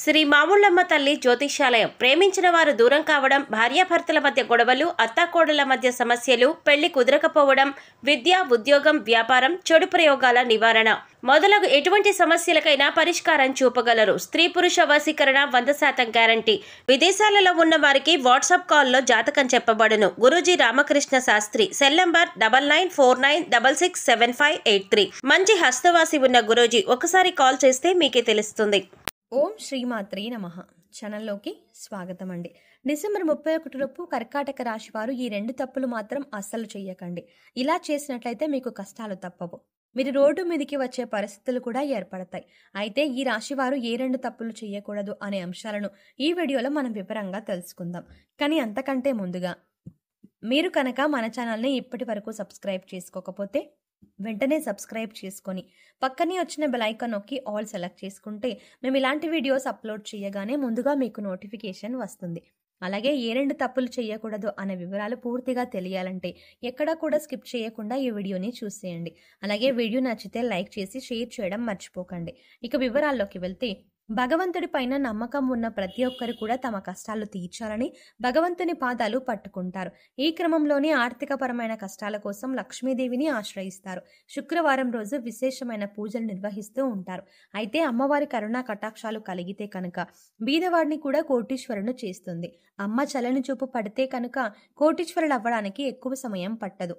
శ్రీ మాముళ్ళమ్మ తల్లి జ్యోతిష్యాలయం. ప్రేమించిన వారు దూరం కావడం, భార్యాభర్తల మధ్య గొడవలు, అత్తాకోడళ్ల మధ్య సమస్యలు, పెళ్లి కుదరకపోవడం, విద్య, ఉద్యోగం, వ్యాపారం, చెడు ప్రయోగాల నివారణ మొదలగు ఎటువంటి సమస్యలకైనా పరిష్కారం చూపగలరు. స్త్రీ పురుష వశీకరణ 100% గ్యారంటీ. విదేశాలలో ఉన్న వారికి వాట్సాప్ కాల్లో జాతకం చెప్పబడును. గురూజీ రామకృష్ణ శాస్త్రి. Cell number 9949667583. మంచి హస్తవాసి ఉన్న గురూజీ ఒకసారి కాల్ చేస్తే మీకే తెలుస్తుంది. ఓం శ్రీమాత్రే నమః. ఛానల్లోకి స్వాగతం అండి. డిసెంబర్ 31 లోపు కర్కాటక రాశి వారు ఈ 2 తప్పులు మాత్రం అస్సలు చెయ్యకండి. ఇలా చేసినట్లయితే మీకు కష్టాలు తప్పవు. మీరు రోడ్డు మీదకి వచ్చే పరిస్థితులు కూడా ఏర్పడతాయి. అయితే ఈ రాశి వారు ఏ 2 తప్పులు చేయకూడదు అనే అంశాలను ఈ వీడియోలో మనం వివరంగా తెలుసుకుందాం. కానీ అంతకంటే ముందుగా మీరు కనుక మన ఛానల్ని ఇప్పటి వరకు సబ్స్క్రైబ్ చేసుకోకపోతే వెంటనే సబ్స్క్రైబ్ చేసుకొని పక్కనే వచ్చిన బెల్ ఐకాన్ నొక్కి ఆల్ సెలెక్ట్ చేసుకుంటే మేము ఇలాంటి వీడియోస్ అప్లోడ్ చేయగానే ముందుగా మీకు నోటిఫికేషన్ వస్తుంది. అలాగే ఏ 2 తప్పులు చేయకూడదు అనే వివరాలు పూర్తిగా తెలియాలంటే ఎక్కడా కూడా స్కిప్ చేయకుండా ఈ వీడియోని చూసేయండి. అలాగే వీడియో నచ్చితే లైక్ చేసి షేర్ చేయడం మర్చిపోకండి. ఇక వివరాల్లోకి వెళ్తే, భగవంతుడి పైన నమ్మకం ఉన్న ప్రతి ఒక్కరు కూడా తమ కష్టాలు తీర్చాలని భగవంతుని పాదాలు పట్టుకుంటారు. ఈ క్రమంలోనే ఆర్థికపరమైన కష్టాల కోసం లక్ష్మీదేవిని ఆశ్రయిస్తారు. శుక్రవారం రోజు విశేషమైన పూజలు నిర్వహిస్తూ ఉంటారు. అయితే అమ్మవారి కరుణా కటాక్షాలు కలిగితే కనుక బీదవాడిని కూడా కోటీశ్వరుని చేస్తుంది. అమ్మ చల్లని చూపు పడితే కనుక కోటీశ్వరులు అవ్వడానికి ఎక్కువ సమయం పట్టదు.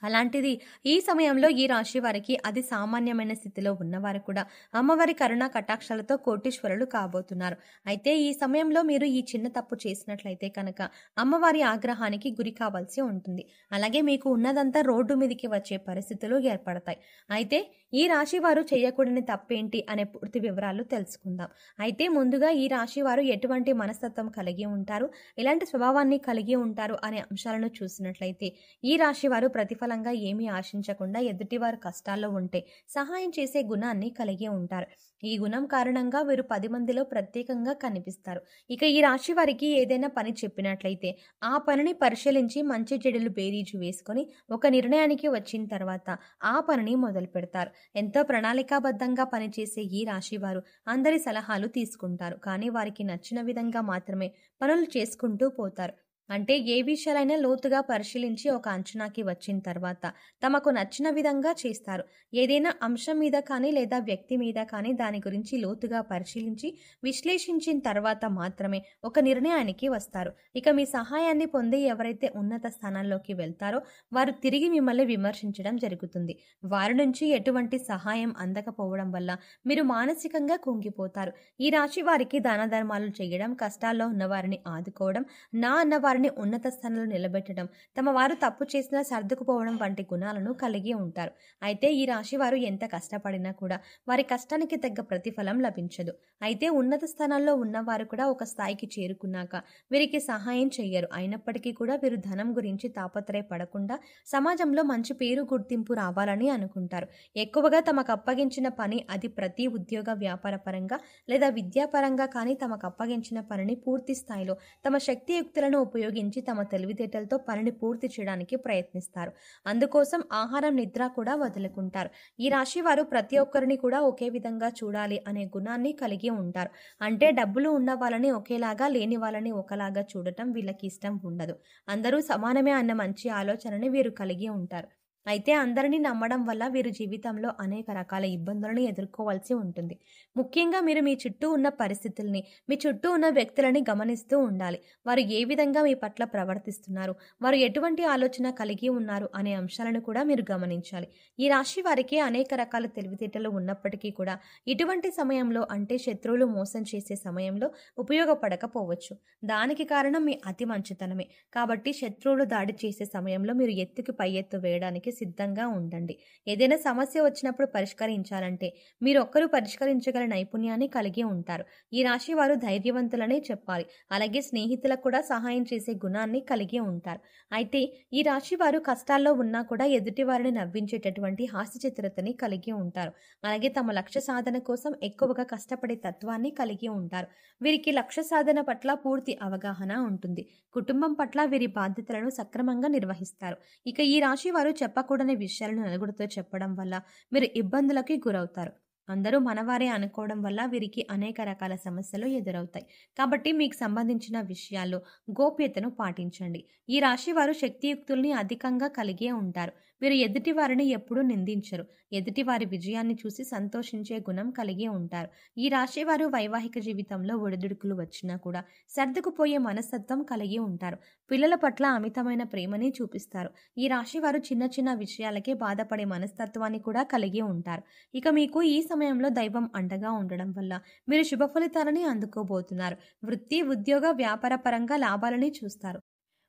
అలాంటిది ఈ సమయంలో ఈ రాశి వారికి అది సామాన్యమైన స్థితిలో ఉన్నవారు కూడా అమ్మవారి కరుణా కటాక్షాలతో కోటీశ్వరులు కాబోతున్నారు. అయితే ఈ సమయంలో మీరు ఈ చిన్న తప్పు చేసినట్లయితే కనుక అమ్మవారి ఆగ్రహానికి గురి కావాల్సి ఉంటుంది. అలాగే మీకు ఉన్నదంతా రోడ్డు మీదకి వచ్చే పరిస్థితులు ఏర్పడతాయి. అయితే ఈ రాశి వారు చేయకూడని తప్పేంటి అనే పూర్తి వివరాలు తెలుసుకుందాం. అయితే ముందుగా ఈ రాశి వారు ఎటువంటి మనస్తత్వం కలిగి ఉంటారు, ఎలాంటి స్వభావాన్ని కలిగి ఉంటారు అనే అంశాలను చూసినట్లయితే, ఈ రాశి వారు ప్రతిఫలంగా ఏమీ ఆశించకుండా ఎదుటివారు కష్టాల్లో ఉంటే సహాయం చేసే గుణాన్ని కలిగి ఉంటారు. ఈ గుణం కారణంగా వీరు 10 మందిలో ప్రత్యేకంగా కనిపిస్తారు. ఇక ఈ రాశి వారికి ఏదైనా పని చెప్పినట్లయితే ఆ పనిని పరిశీలించి మంచి చెడులు బేరీజు వేసుకొని ఒక నిర్ణయానికి వచ్చిన తర్వాత ఆ పనిని మొదలు పెడతారు. ఎంతో ప్రణాళికాబద్ధంగా పనిచేసే ఈ రాశి వారు అందరి సలహాలు తీసుకుంటారు. కానీ వారికి నచ్చిన విధంగా మాత్రమే పనులు చేసుకుంటూ పోతారు. అంటే ఏ విషయాలైనా లోతుగా పరిశీలించి ఒక అంచనాకి వచ్చిన తర్వాత తమకు నచ్చిన విధంగా చేస్తారు. ఏదైనా అంశం మీద కానీ లేదా వ్యక్తి మీద కానీ దాని గురించి లోతుగా పరిశీలించి విశ్లేషించిన తర్వాత మాత్రమే ఒక నిర్ణయానికి వస్తారు. ఇక మీ సహాయాన్ని పొంది ఎవరైతే ఉన్నత స్థానాల్లోకి వెళ్తారో వారు తిరిగి మిమ్మల్ని విమర్శించడం జరుగుతుంది. వారి నుంచి ఎటువంటి సహాయం అందకపోవడం వల్ల మీరు మానసికంగా కుంగిపోతారు. ఈ రాశి వారికి దాన ధర్మాలు చేయడం, కష్టాల్లో ఉన్నవారిని ఆదుకోవడం, నా అన్నవారిని ఉన్నత స్థానంలో నిలబెట్టడం, తమ వారు తప్పు చేసినా సర్దుకుపోవడం వంటి గుణాలను కలిగి ఉంటారు. అయితే ఈ రాశి వారు ఎంత కష్టపడినా కూడా వారి కష్టానికి తగ్గ ప్రతిఫలం లభించదు. అయితే ఉన్నత స్థానాల్లో ఉన్నవారు కూడా ఒక స్థాయికి చేరుకున్నాక వీరికి సహాయం చెయ్యరు. అయినప్పటికీ కూడా వీరు ధనం గురించి తాపత్రయపడకుండా సమాజంలో మంచి పేరు గుర్తింపు రావాలని అనుకుంటారు. ఎక్కువగా తమకు అప్పగించిన పని, అది ప్రతి ఉద్యోగ వ్యాపార పరంగా లేదా విద్యాపరంగా కానీ తమకు అప్పగించిన పనిని పూర్తి స్థాయిలో తమ శక్తియుక్తులను ఉపయోగించి తమ తెలివితేటలతో పనిని పూర్తి చేయడానికి ప్రయత్నిస్తారు. అందుకోసం ఆహారం, నిద్ర కూడా వదులుకుంటారు. ఈ రాశి వారు ప్రతి ఒక్కరిని కూడా ఒకే విధంగా చూడాలి అనే గుణాన్ని కలిగి ఉంటారు. అంటే డబ్బులు ఉన్న వాళ్ళని ఒకేలాగా, లేని వాళ్ళని ఒకలాగా చూడటం వీళ్ళకి ఇష్టం ఉండదు. అందరూ సమానమే అన్న మంచి ఆలోచనని వీరు కలిగి ఉంటారు. అయితే అందరినీ నమ్మడం వల్ల వీరు జీవితంలో అనేక రకాల ఇబ్బందులను ఎదుర్కోవాల్సి ఉంటుంది. ముఖ్యంగా మీరు మీ చుట్టూ ఉన్న పరిస్థితుల్ని, మీ చుట్టూ ఉన్న వ్యక్తులని గమనిస్తూ ఉండాలి. వారు ఏ విధంగా మీ పట్ల ప్రవర్తిస్తున్నారు, వారు ఎటువంటి ఆలోచన కలిగి ఉన్నారు అనే అంశాలను కూడా మీరు గమనించాలి. ఈ రాశి వారికి అనేక రకాల తెలివితేటలు ఉన్నప్పటికీ కూడా ఇటువంటి సమయంలో, అంటే శత్రువులు మోసం చేసే సమయంలో ఉపయోగపడకపోవచ్చు. దానికి కారణం మీ అతి మంచితనమే. కాబట్టి శత్రువులు దాడి చేసే సమయంలో మీరు ఎత్తుకి పై ఎత్తు వేయడానికి సిద్ధంగా ఉండండి. ఏదైనా సమస్య వచ్చినప్పుడు పరిష్కరించాలంటే మీరు ఒక్కరు పరిష్కరించగల నైపుణ్యాన్ని కలిగి ఉంటారు. ఈ రాశి వారు ధైర్యవంతులనే చెప్పాలి. అలాగే స్నేహితులకు కూడా సహాయం చేసే గుణాన్ని కలిగి ఉంటారు. అయితే ఈ రాశి వారు కష్టాల్లో ఉన్నా కూడా ఎదుటి వారిని నవ్వించేటటువంటి హాస్యచిత్రతని కలిగి ఉంటారు. అలాగే తమ లక్ష్య సాధన కోసం ఎక్కువగా కష్టపడే తత్వాన్ని కలిగి ఉంటారు. వీరికి లక్ష్య సాధన పట్ల పూర్తి అవగాహన ఉంటుంది. కుటుంబం పట్ల వీరి బాధ్యతలను సక్రమంగా నిర్వహిస్తారు. ఇక ఈ రాశి వారు చెప్పకూడని విషయాలను నలుగురితో చెప్పడం వల్ల మీరు ఇబ్బందులకి గురవుతారు. అందరూ మనవారే అనుకోవడం వల్ల వీరికి అనేక రకాల సమస్యలు ఎదురవుతాయి. కాబట్టి మీకు సంబంధించిన విషయాల్లో గోప్యతను పాటించండి. ఈ రాశి వారు శక్తియుక్తుల్ని అధికంగా కలిగే ఉంటారు. వీరు ఎదుటి వారిని ఎప్పుడూ నిందించరు. ఎదుటి వారి విజయాన్ని చూసి సంతోషించే గుణం కలిగి ఉంటారు. ఈ రాశి వారు వైవాహిక జీవితంలో ఒడిదుడుకులు వచ్చినా కూడా సర్దుకుపోయే మనస్తత్వం కలిగి ఉంటారు. పిల్లల పట్ల అమితమైన ప్రేమని చూపిస్తారు. ఈ రాశి వారు చిన్న చిన్న విషయాలకే బాధపడే మనస్తత్వాన్ని కూడా కలిగి ఉంటారు. ఇక మీకు ఈ సమయంలో దైవం అండగా ఉండడం వల్ల మీరు శుభ ఫలితాలని అందుకోబోతున్నారు. వృత్తి, ఉద్యోగ, వ్యాపార పరంగా లాభాలని చూస్తారు.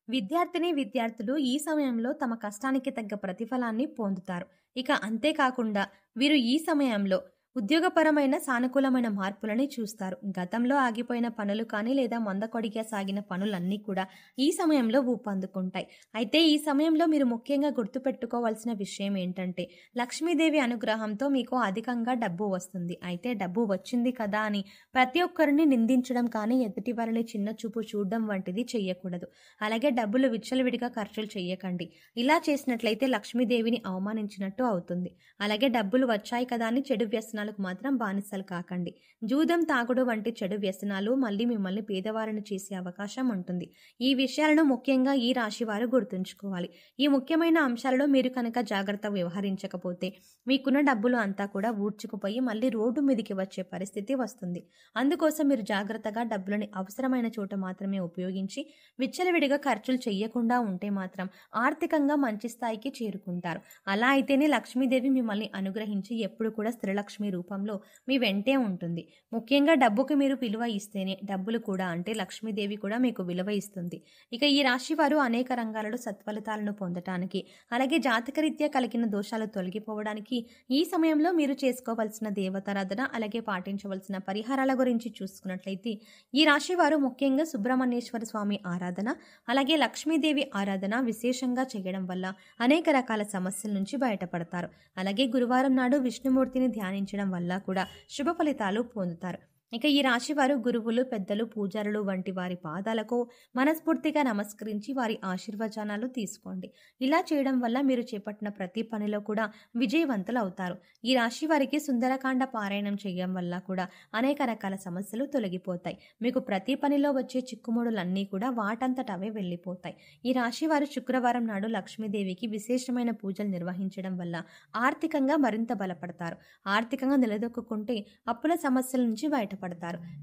విద్యార్థులు ఈ సమయంలో తమ కష్టానికి తగ్గ ప్రతిఫలాన్ని పొందుతారు. ఇక అంతేకాకుండా వీరు ఈ సమయంలో ఉద్యోగపరమైన సానుకూలమైన మార్పులని చూస్తారు. గతంలో ఆగిపోయిన పనులు కానీ లేదా మందకొడిగా సాగిన పనులన్నీ కూడా ఈ సమయంలో ఊపందుకుంటాయి. అయితే ఈ సమయంలో మీరు ముఖ్యంగా గుర్తుపెట్టుకోవాల్సిన విషయం ఏంటంటే లక్ష్మీదేవి అనుగ్రహంతో మీకు అధికంగా డబ్బు వస్తుంది. అయితే డబ్బు వచ్చింది కదా అని ప్రతి ఒక్కరిని నిందించడం కానీ ఎదుటి వారిని చిన్న చూపు చూడడం వంటిది చెయ్యకూడదు. అలాగే డబ్బులు విచ్చలవిడిగా ఖర్చులు చెయ్యకండి. ఇలా చేసినట్లయితే లక్ష్మీదేవిని అవమానించినట్టు అవుతుంది. అలాగే డబ్బులు వచ్చాయి కదా అని చెడు వ్యసనాలకు మాత్రం బానిసలు కాకండి. జూదం, తాగుడు వంటి చెడు వ్యసనాలు మళ్ళీ మిమ్మల్ని పేదవారిని చేసే అవకాశం ఉంటుంది. ఈ విషయాలను ముఖ్యంగా ఈ రాశి వారు గుర్తుంచుకోవాలి. ఈ ముఖ్యమైన అంశాలలో మీరు కనుక జాగ్రత్త వ్యవహరించకపోతే మీకున్న డబ్బులు అంతా కూడా ఊడ్చుకుపోయి మళ్ళీ రోడ్డు మీదకి వచ్చే పరిస్థితి వస్తుంది. అందుకోసం మీరు జాగ్రత్తగా డబ్బులని అవసరమైన చోట మాత్రమే ఉపయోగించి విచ్చలవిడిగా ఖర్చులు చెయ్యకుండా ఉంటే మాత్రం ఆర్థికంగా మంచి స్థాయికి చేరుకుంటారు. అలా అయితేనే లక్ష్మీదేవి మిమ్మల్ని అనుగ్రహించి ఎప్పుడు కూడా శ్రీలక్ష్మి రూపంలో మీ వెంటే ఉంటుంది. ముఖ్యంగా డబ్బుకి మీరు విలువ ఇస్తేనే డబ్బులు కూడా అంటే లక్ష్మీదేవి కూడా మీకు విలువ ఇస్తుంది. ఇక ఈ రాశి వారు అనేక రంగాలలో సత్ఫలితాలను పొందటానికి అలాగే జాతకరీత్యా కలిగిన దోషాలు తొలగిపోవడానికి ఈ సమయంలో మీరు చేసుకోవాల్సిన దేవతారాధన అలాగే పాటించవలసిన పరిహారాల గురించి చూసుకున్నట్లయితే ఈ రాశి వారు ముఖ్యంగా సుబ్రహ్మణ్యేశ్వర స్వామి ఆరాధన అలాగే లక్ష్మీదేవి ఆరాధన విశేషంగా చేయడం వల్ల అనేక రకాల సమస్యల నుంచి బయటపడతారు. అలాగే గురువారం నాడు విష్ణుమూర్తిని ధ్యానించడం వల్ల కూడా శుభ ఫలితాలు పొందుతారు. ఇక ఈ రాశి వారు గురువులు, పెద్దలు, పూజారులు వంటి వారి పాదాలకు మనస్ఫూర్తిగా నమస్కరించి వారి ఆశీర్వచనాలు తీసుకోండి. ఇలా చేయడం వల్ల మీరు చేపట్టిన ప్రతి పనిలో కూడా విజయవంతులు అవుతారు. ఈ రాశి వారికి సుందరకాండ పారాయణం చేయడం వల్ల కూడా అనేక రకాల సమస్యలు తొలగిపోతాయి. మీకు ప్రతి పనిలో వచ్చే చిక్కుముడులన్నీ కూడా వాటంతట అవే వెళ్ళిపోతాయి. ఈ రాశి వారు శుక్రవారం నాడు లక్ష్మీదేవికి విశేషమైన పూజలు నిర్వహించడం వల్ల ఆర్థికంగా మరింత బలపడతారు. ఆర్థికంగా నిలదొక్కుంటే అప్పుల సమస్యల నుంచి బయటపడతారు.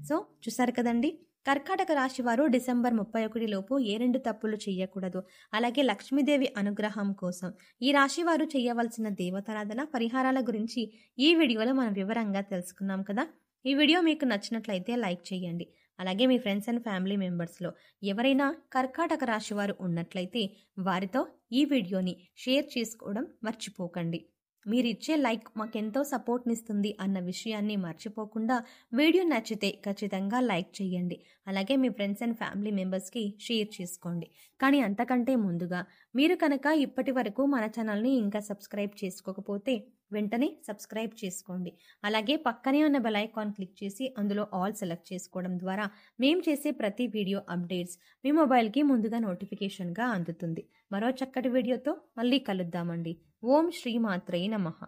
సో చూసారు కదండి, కర్కాటక రాశి వారు డిసెంబర్ 31 లోపు ఏ 2 తప్పులు చేయకూడదు. అలాగే లక్ష్మీదేవి అనుగ్రహం కోసం ఈ రాశి వారు చేయవలసిన దేవతారాధన పరిహారాల గురించి ఈ వీడియోలో మనం వివరంగా తెలుసుకున్నాం కదా. ఈ వీడియో మీకు నచ్చినట్లయితే లైక్ చేయండి. అలాగే మీ ఫ్రెండ్స్ అండ్ ఫ్యామిలీ మెంబర్స్లో ఎవరైనా కర్కాటక రాశి వారు ఉన్నట్లయితే వారితో ఈ వీడియోని షేర్ చేసుకోవడం మర్చిపోకండి. మీరు ఇచ్చే లైక్ మాకెంతో సపోర్ట్నిస్తుంది అన్న విషయాన్ని మర్చిపోకుండా వీడియో నచ్చితే ఖచ్చితంగా లైక్ చేయండి. అలాగే మీ ఫ్రెండ్స్ అండ్ ఫ్యామిలీ మెంబర్స్కి షేర్ చేసుకోండి. కానీ అంతకంటే ముందుగా మీరు కనుక ఇప్పటి వరకు మన ఛానల్ని ఇంకా సబ్స్క్రైబ్ చేసుకోకపోతే వెంటనే సబ్స్క్రైబ్ చేసుకోండి. అలాగే పక్కనే ఉన్న బెల్ ఐకాన్ క్లిక్ చేసి అందులో ఆల్ సెలెక్ట్ చేసుకోవడం ద్వారా మేము చేసే ప్రతి వీడియో అప్డేట్స్ మీ మొబైల్కి ముందుగా నోటిఫికేషన్గా అందుతుంది. మరో చక్కటి వీడియోతో మళ్ళీ కలుద్దామండి. ఓం శ్రీ మాత్రే నమః.